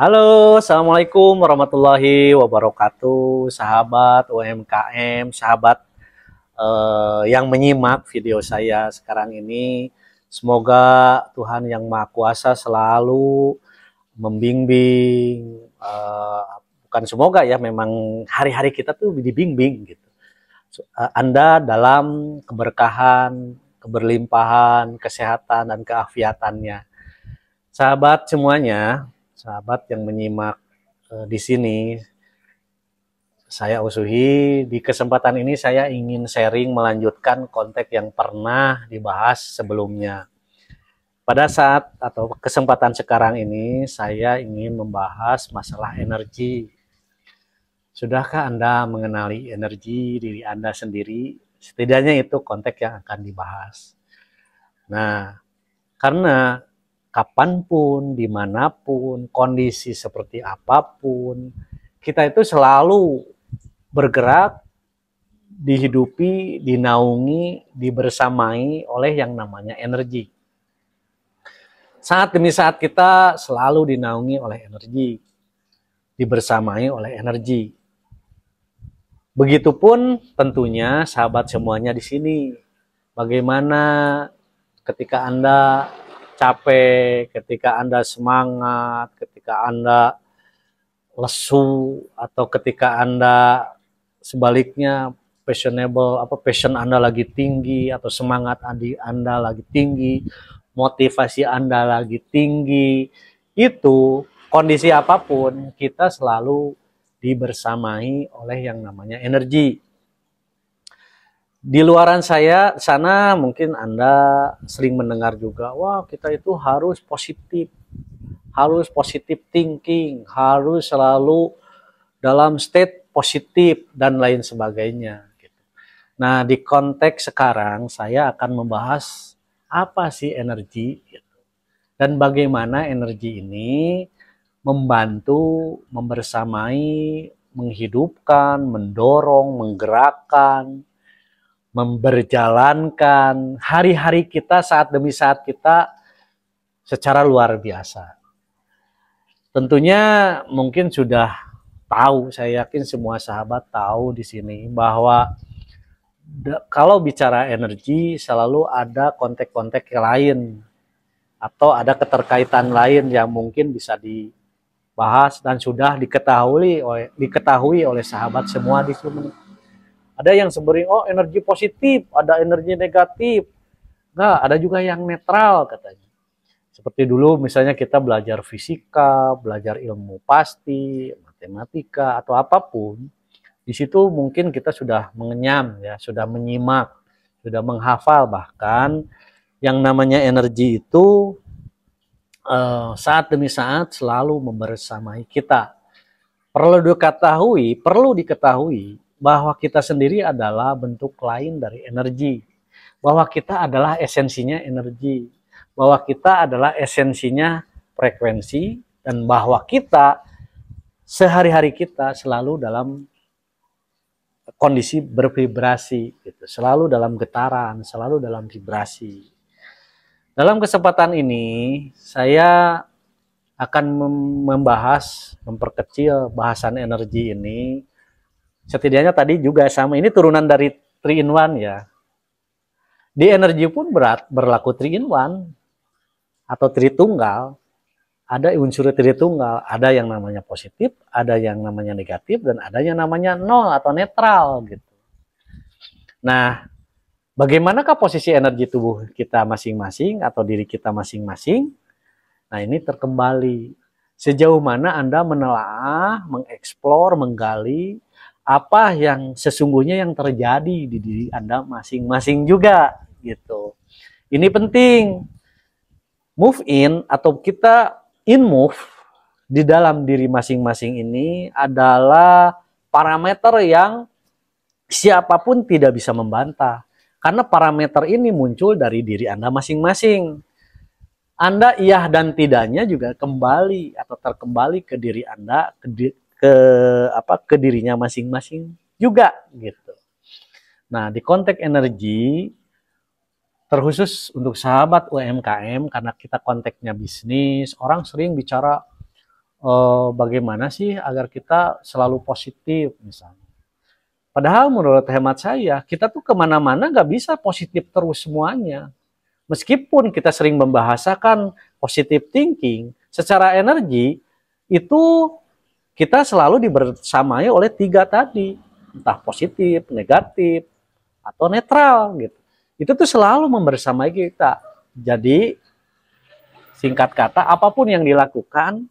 Halo, Assalamualaikum warahmatullahi wabarakatuh, sahabat UMKM, sahabat yang menyimak video saya sekarang ini. Semoga Tuhan Yang Maha Kuasa selalu membimbing, bukan semoga ya, memang hari-hari kita tuh dibimbing gitu. Anda dalam keberkahan, keberlimpahan, kesehatan, dan keafiatannya. Sahabat semuanya, sahabat yang menyimak di sini, saya Usuhi. Di kesempatan ini saya ingin sharing melanjutkan konteks yang pernah dibahas sebelumnya. Pada saat atau kesempatan sekarang ini, saya ingin membahas masalah energi. Sudahkah Anda mengenali energi diri Anda sendiri? Setidaknya itu konteks yang akan dibahas. Nah, karena kapanpun, dimanapun, kondisi seperti apapun, kita itu selalu bergerak, dihidupi, dinaungi, dibersamai oleh yang namanya energi. Saat demi saat kita selalu dinaungi oleh energi, dibersamai oleh energi. Begitupun tentunya sahabat semuanya di sini. Bagaimana ketika Anda capek, ketika Anda semangat, ketika Anda lesu, atau ketika Anda sebaliknya passion Anda lagi tinggi, atau semangat Anda lagi tinggi, motivasi Anda lagi tinggi, itu kondisi apapun kita selalu dibersamai oleh yang namanya energi. Di luaran saya sana mungkin Anda sering mendengar juga, wah kita itu harus positif thinking, harus selalu dalam state positif dan lain sebagainya. Nah, di konteks sekarang saya akan membahas apa sih energi dan bagaimana energi ini membantu, membersamai, menghidupkan, mendorong, menggerakkan, memberjalankan hari-hari kita saat demi saat kita secara luar biasa. Tentunya mungkin sudah tahu, saya yakin semua sahabat tahu di sini bahwa kalau bicara energi selalu ada konteks-konteks lain atau ada keterkaitan lain yang mungkin bisa dibahas dan sudah diketahui oleh sahabat semua di sini. Ada yang sebenarnya oh energi positif, ada energi negatif. Nah, ada juga yang netral katanya. Seperti dulu misalnya kita belajar fisika, belajar ilmu pasti, matematika atau apapun, di situ mungkin kita sudah mengenyam ya, sudah menyimak, sudah menghafal bahkan yang namanya energi itu saat demi saat selalu membersamai kita. Perlu diketahui bahwa kita sendiri adalah bentuk lain dari energi, bahwa kita adalah esensinya energi, bahwa kita adalah esensinya frekuensi, dan bahwa kita sehari-hari kita selalu dalam kondisi bervibrasi, gitu. Selalu dalam getaran, selalu dalam vibrasi. Dalam kesempatan ini saya akan membahas, memperkecil bahasan energi ini. Setidaknya tadi juga sama, ini turunan dari 3 in 1 ya. Di energi pun berlaku 3 in 1 atau Tritunggal. Ada unsur Tritunggal, ada yang namanya positif, ada yang namanya negatif, dan ada yang namanya nol atau netral gitu. Nah, bagaimanakah posisi energi tubuh kita masing-masing atau diri kita masing-masing? Nah, ini terkembali sejauh mana Anda menelaah, mengeksplor, menggali apa yang sesungguhnya yang terjadi di diri Anda masing-masing juga gitu. Ini penting. Move in atau kita in move di dalam diri masing-masing ini adalah parameter yang siapapun tidak bisa membantah. Karena parameter ini muncul dari diri Anda masing-masing. Anda iya dan tidaknya juga kembali atau terkembali ke diri Anda, ke dirinya masing-masing juga gitu. Nah, di konteks energi terkhusus untuk sahabat UMKM, karena kita konteksnya bisnis, orang sering bicara bagaimana sih agar kita selalu positif misalnya. Padahal menurut hemat saya, kita tuh kemana-mana nggak bisa positif terus semuanya. Meskipun kita sering membahasakan positive thinking, secara energi itu kita selalu dibersamai oleh tiga tadi, entah positif, negatif, atau netral gitu. Itu tuh selalu membersamai kita. Jadi singkat kata, apapun yang dilakukan,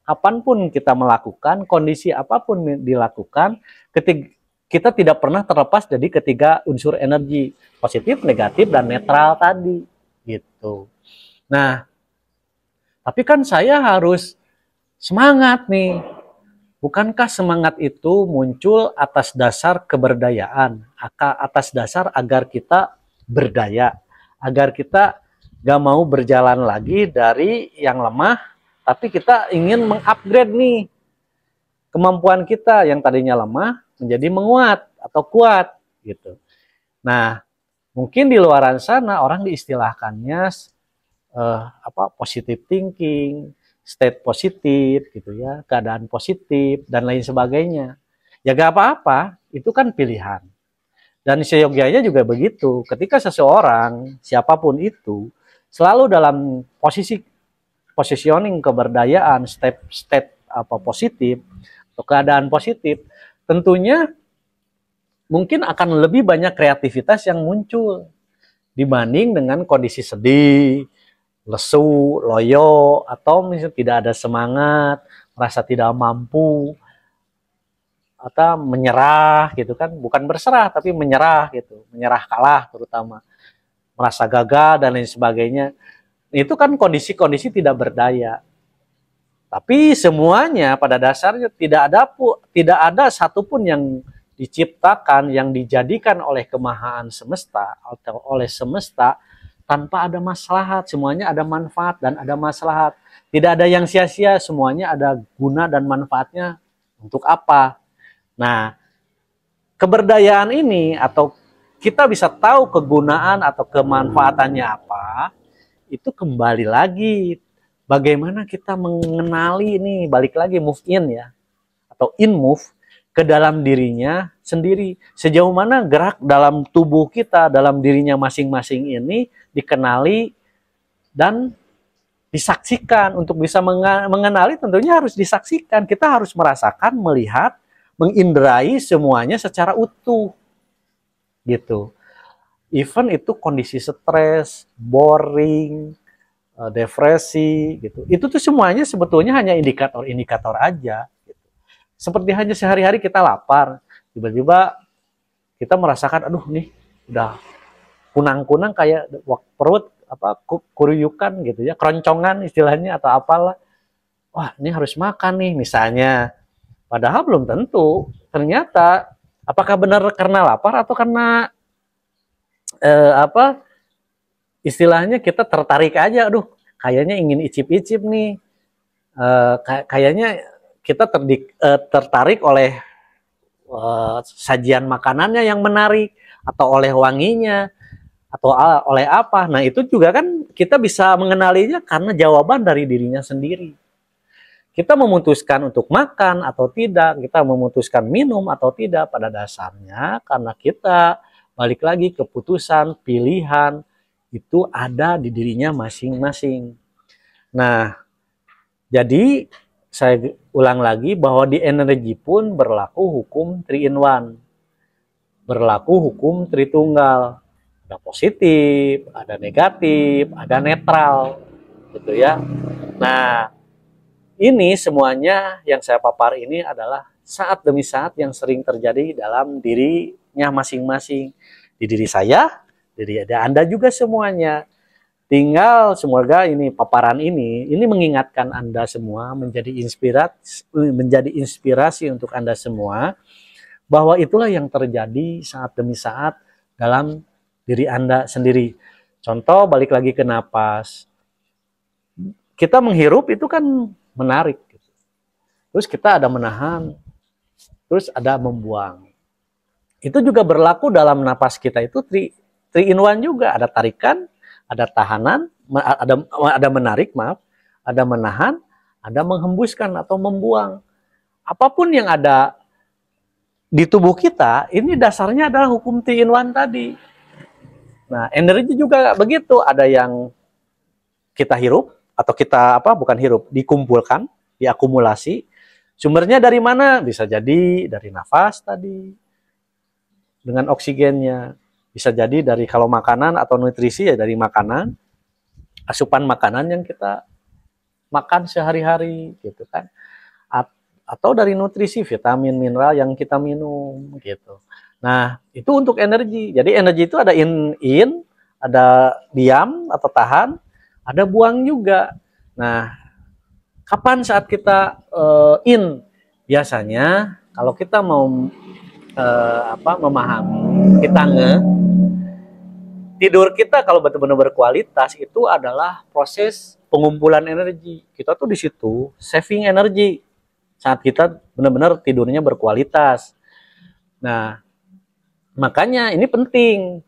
kapanpun kita melakukan, kondisi apapun dilakukan, ketika kita tidak pernah terlepas dari ketiga unsur energi, positif, negatif, dan netral tadi gitu. Nah, tapi kan saya harus semangat nih. Bukankah semangat itu muncul atas dasar keberdayaan, atas dasar agar kita berdaya, agar kita gak mau berjalan lagi dari yang lemah, tapi kita ingin mengupgrade nih kemampuan kita yang tadinya lemah menjadi menguat atau kuat gitu. Nah, mungkin di luaran sana orang diistilahkannya positive thinking, state positif gitu ya, keadaan positif dan lain sebagainya. Ya gak apa-apa, itu kan pilihan. Dan seyogyanya juga begitu. Ketika seseorang, siapapun itu, selalu dalam positioning keberdayaan, state positif atau keadaan positif, tentunya mungkin akan lebih banyak kreativitas yang muncul dibanding dengan kondisi sedih, lesu, loyo, atau misalnya tidak ada semangat, merasa tidak mampu, atau menyerah gitu kan, bukan berserah tapi menyerah gitu, menyerah kalah terutama, merasa gagal dan lain sebagainya. Itu kan kondisi-kondisi tidak berdaya. Tapi semuanya pada dasarnya tidak ada satupun yang diciptakan, yang dijadikan oleh kemahaan semesta atau oleh semesta tanpa ada maslahat. Semuanya ada manfaat dan ada maslahat. Tidak ada yang sia-sia, semuanya ada guna dan manfaatnya untuk apa. Nah, keberdayaan ini atau kita bisa tahu kegunaan atau kemanfaatannya apa, itu kembali lagi bagaimana kita mengenali ini, balik lagi move in ya, atau in move ke dalam dirinya sendiri. Sejauh mana gerak dalam tubuh kita, dalam dirinya masing-masing ini dikenali dan disaksikan. Untuk bisa mengenali tentunya harus disaksikan. Kita harus merasakan, melihat, mengindrai semuanya secara utuh. Gitu. Even itu kondisi stres, boring, depresi gitu. Itu tuh semuanya sebetulnya hanya indikator-indikator aja gitu. Seperti hanya sehari-hari kita lapar, tiba-tiba kita merasakan aduh nih udah kunang-kunang kayak perut kuruyukan gitu ya, keroncongan istilahnya atau apalah. Wah, ini harus makan nih misalnya. Padahal belum tentu. Ternyata apakah benar karena lapar atau karena istilahnya kita tertarik aja, aduh kayaknya ingin icip-icip nih, kayaknya kita tertarik oleh sajian makanannya yang menarik, atau oleh wanginya, atau oleh apa. Nah itu juga kan kita bisa mengenalinya karena jawaban dari dirinya sendiri. Kita memutuskan untuk makan atau tidak, kita memutuskan minum atau tidak, pada dasarnya karena kita balik lagi keputusan, pilihan, itu ada di dirinya masing-masing. Nah, jadi saya ulang lagi bahwa di energi pun berlaku hukum 3 in 1. Berlaku hukum Tritunggal. Ada positif, ada negatif, ada netral. Gitu ya. Nah, ini semuanya yang saya papar ini adalah saat demi saat yang sering terjadi dalam dirinya masing-masing. Di diri saya, diri Anda juga semuanya. Tinggal semoga ini paparan ini mengingatkan Anda semua, menjadi inspirasi untuk Anda semua, bahwa itulah yang terjadi saat demi saat dalam diri Anda sendiri. Contoh, balik lagi ke napas. Kita menghirup itu kan menarik. Terus kita ada menahan, terus ada membuang. Itu juga berlaku dalam napas kita itu 3 in 1 juga. Ada tarikan, ada tahanan, ada menarik, maaf, ada menahan, ada menghembuskan atau membuang. Apapun yang ada di tubuh kita, ini dasarnya adalah hukum 3 in 1 tadi. Nah, energi juga begitu, ada yang kita hirup atau kita bukan hirup, dikumpulkan, diakumulasi. Sumbernya dari mana? Bisa jadi dari nafas tadi dengan oksigennya. Bisa jadi dari kalau makanan atau nutrisi ya dari makanan, asupan makanan yang kita makan sehari-hari gitu kan. Atau dari nutrisi, vitamin, mineral yang kita minum gitu. Nah, itu untuk energi. Jadi energi itu ada in, ada diam atau tahan, ada buang juga. Nah, kapan saat kita in? Biasanya kalau kita mau memahami, kita tidur kita kalau benar-benar berkualitas itu adalah proses pengumpulan energi. Kita tuh di situ saving energi saat kita benar-benar tidurnya berkualitas. Nah, makanya ini penting.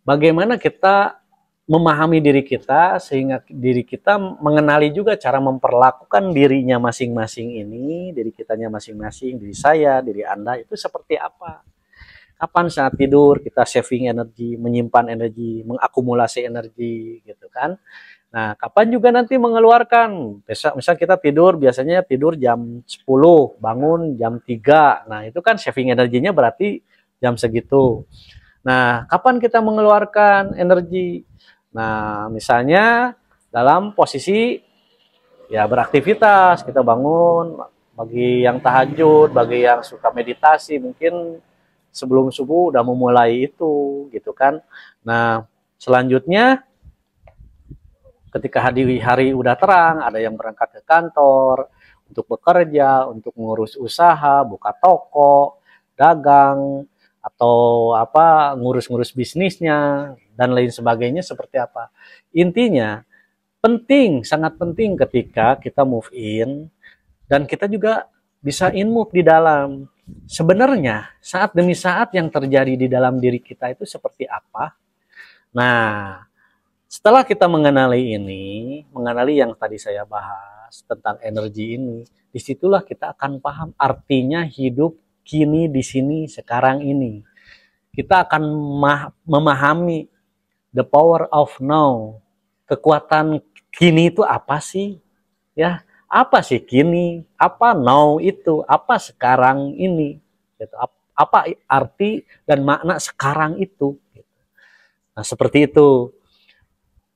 Bagaimana kita memahami diri kita sehingga diri kita mengenali juga cara memperlakukan dirinya masing-masing ini, diri kitanya masing-masing, diri saya, diri Anda itu seperti apa. Kapan saat tidur kita saving energi, menyimpan energi, mengakumulasi energi gitu kan. Nah, kapan juga nanti mengeluarkan. Misal kita tidur, biasanya tidur jam 10, bangun jam 3. Nah, itu kan saving energinya berarti jam segitu. Nah, kapan kita mengeluarkan energi? Nah, misalnya dalam posisi ya beraktivitas, kita bangun, bagi yang tahajud, bagi yang suka meditasi, mungkin sebelum subuh udah memulai itu gitu kan. Nah, selanjutnya ketika hari udah terang, ada yang berangkat ke kantor untuk bekerja, untuk mengurus usaha, buka toko, dagang, atau ngurus-ngurus bisnisnya dan lain sebagainya seperti apa. Intinya penting, sangat penting ketika kita move in dan kita juga bisa in move di dalam. Sebenarnya saat demi saat yang terjadi di dalam diri kita itu seperti apa? Nah, setelah kita mengenali ini, mengenali yang tadi saya bahas tentang energi ini, disitulah kita akan paham artinya hidup kini, di sini, sekarang ini. Kita akan memahami the power of now. Kekuatan kini itu apa sih? Ya, apa sih kini? Apa now itu? Apa sekarang ini? Gitu. Apa arti dan makna sekarang itu? Nah, seperti itu.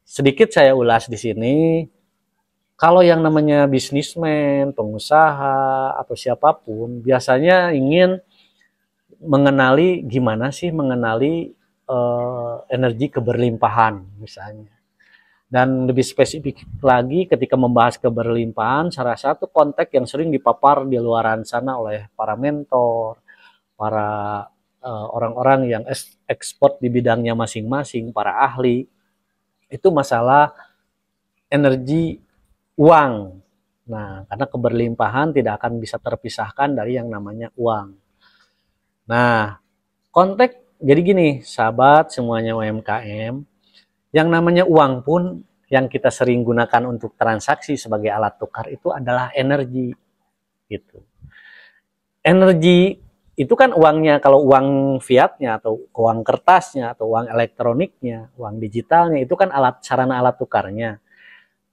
Sedikit saya ulas di sini. Kalau yang namanya bisnismen, pengusaha, atau siapapun, biasanya ingin mengenali gimana sih mengenali energi keberlimpahan misalnya. Dan lebih spesifik lagi ketika membahas keberlimpahan, salah satu konteks yang sering dipapar di luaran sana oleh para mentor, para orang-orang yang ekspor di bidangnya masing-masing, para ahli, itu masalah energi uang. Nah, karena keberlimpahan tidak akan bisa terpisahkan dari yang namanya uang. Nah, konteks jadi gini, sahabat semuanya UMKM, yang namanya uang pun yang kita sering gunakan untuk transaksi sebagai alat tukar itu adalah energi. Gitu. Energi itu kan uangnya, kalau uang fiatnya atau uang kertasnya atau uang elektroniknya, uang digitalnya itu kan sarana alat tukarnya.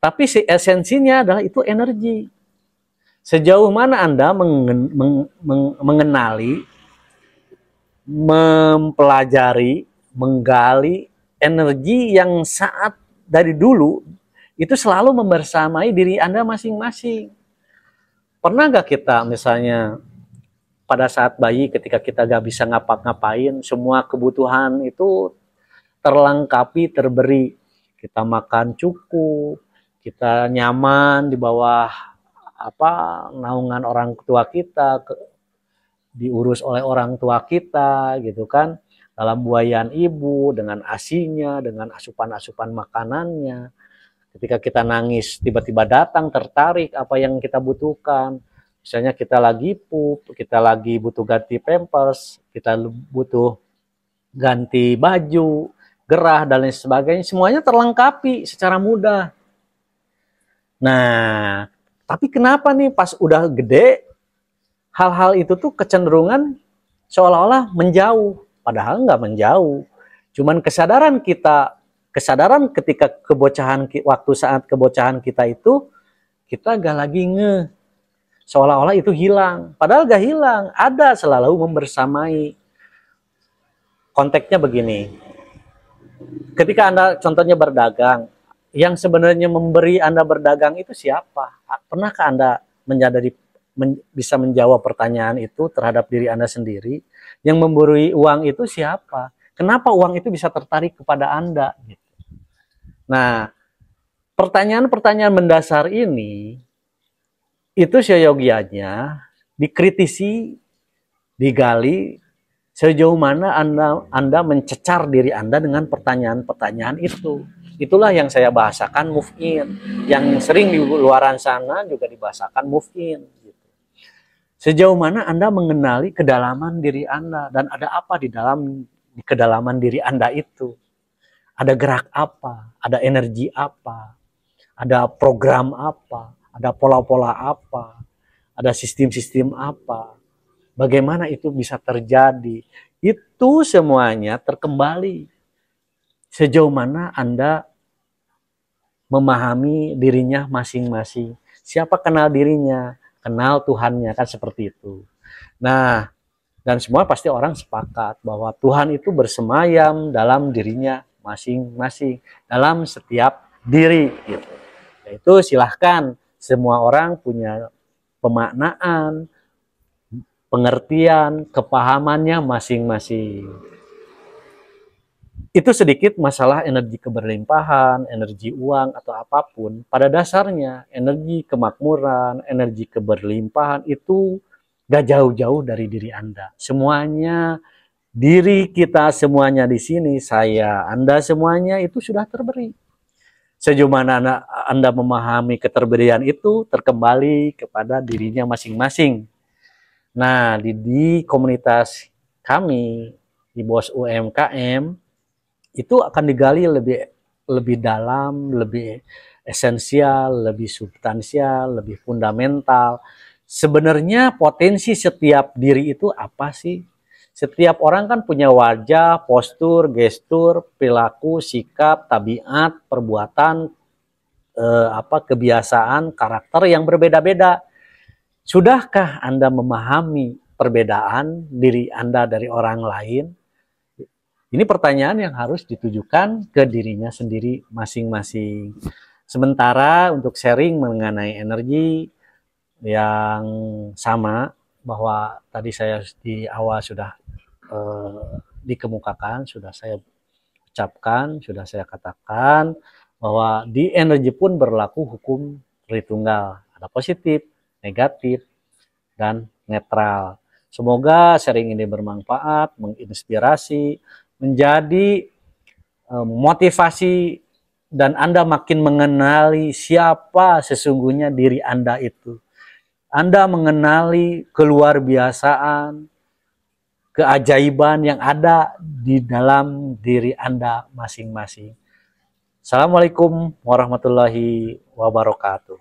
Tapi si esensinya adalah itu energi. Sejauh mana Anda mengenali, mempelajari, menggali energi yang saat dari dulu itu selalu membersamai diri Anda masing-masing. Pernah gak kita misalnya pada saat bayi ketika kita gak bisa ngapa-ngapain, semua kebutuhan itu terlengkapi, terberi. Kita makan cukup, kita nyaman di bawah naungan orang tua kita, diurus oleh orang tua kita gitu kan, dalam buayan ibu dengan asinya, dengan asupan-asupan makanannya. Ketika kita nangis tiba-tiba datang tertarik apa yang kita butuhkan, misalnya kita lagi pup, kita lagi butuh ganti pampers, kita butuh ganti baju, gerah dan lain sebagainya, semuanya terlengkapi secara mudah. Nah, Tapi kenapa nih pas udah gede, hal-hal itu tuh kecenderungan seolah-olah menjauh. Padahal nggak menjauh. Cuman kesadaran ketika kebocahan, waktu saat kebocahan kita itu, kita gak lagi seolah-olah itu hilang. Padahal gak hilang, ada, selalu membersamai. Konteksnya begini, ketika Anda contohnya berdagang, yang sebenarnya memberi Anda berdagang itu siapa? Pernahkah Anda bisa menjawab pertanyaan itu terhadap diri Anda sendiri? Yang memberi uang itu siapa? Kenapa uang itu bisa tertarik kepada Anda? Nah, pertanyaan-pertanyaan mendasar ini, itu seyogianya dikritisi, digali, sejauh mana Anda mencecar diri Anda dengan pertanyaan-pertanyaan itu. Itulah yang saya bahasakan move in. Yang sering di luaran sana juga dibahasakan move in. Sejauh mana Anda mengenali kedalaman diri Anda, dan ada apa di kedalaman diri Anda itu. Ada gerak apa, ada energi apa, ada program apa, ada pola-pola apa, ada sistem-sistem apa. Bagaimana itu bisa terjadi? Itu semuanya terkembali sejauh mana Anda memahami dirinya masing-masing. Siapa kenal dirinya, kenal Tuhannya, kan seperti itu. Nah, dan semua pasti orang sepakat bahwa Tuhan itu bersemayam dalam dirinya masing-masing, dalam setiap diri gitu. Itu silahkan, semua orang punya pemaknaan, pengertian, kepahamannya masing-masing. Itu sedikit masalah energi keberlimpahan, energi uang atau apapun. Pada dasarnya energi kemakmuran, energi keberlimpahan itu gak jauh-jauh dari diri Anda. Semuanya, diri kita semuanya di sini, saya, Anda semuanya itu sudah terberi. Sejauh mana Anda memahami keterberian itu terkembali kepada dirinya masing-masing. Nah, di komunitas kami, di BOS UMKM, itu akan digali lebih dalam, lebih esensial, lebih substansial, lebih fundamental. Sebenarnya potensi setiap diri itu apa sih? Setiap orang kan punya wajah, postur, gestur, perilaku, sikap, tabiat, perbuatan, kebiasaan, karakter yang berbeda-beda. Sudahkah Anda memahami perbedaan diri Anda dari orang lain? Ini pertanyaan yang harus ditujukan ke dirinya sendiri masing-masing. Sementara untuk sharing mengenai energi yang sama, bahwa tadi saya di awal sudah dikemukakan, sudah saya ucapkan, sudah saya katakan, bahwa di energi pun berlaku hukum Tritunggal. Ada positif, negatif, dan netral. Semoga sharing ini bermanfaat, menginspirasi, menjadi motivasi, dan Anda makin mengenali siapa sesungguhnya diri Anda itu. Anda mengenali keluarbiasaan, keajaiban yang ada di dalam diri Anda masing-masing. Assalamualaikum warahmatullahi wabarakatuh.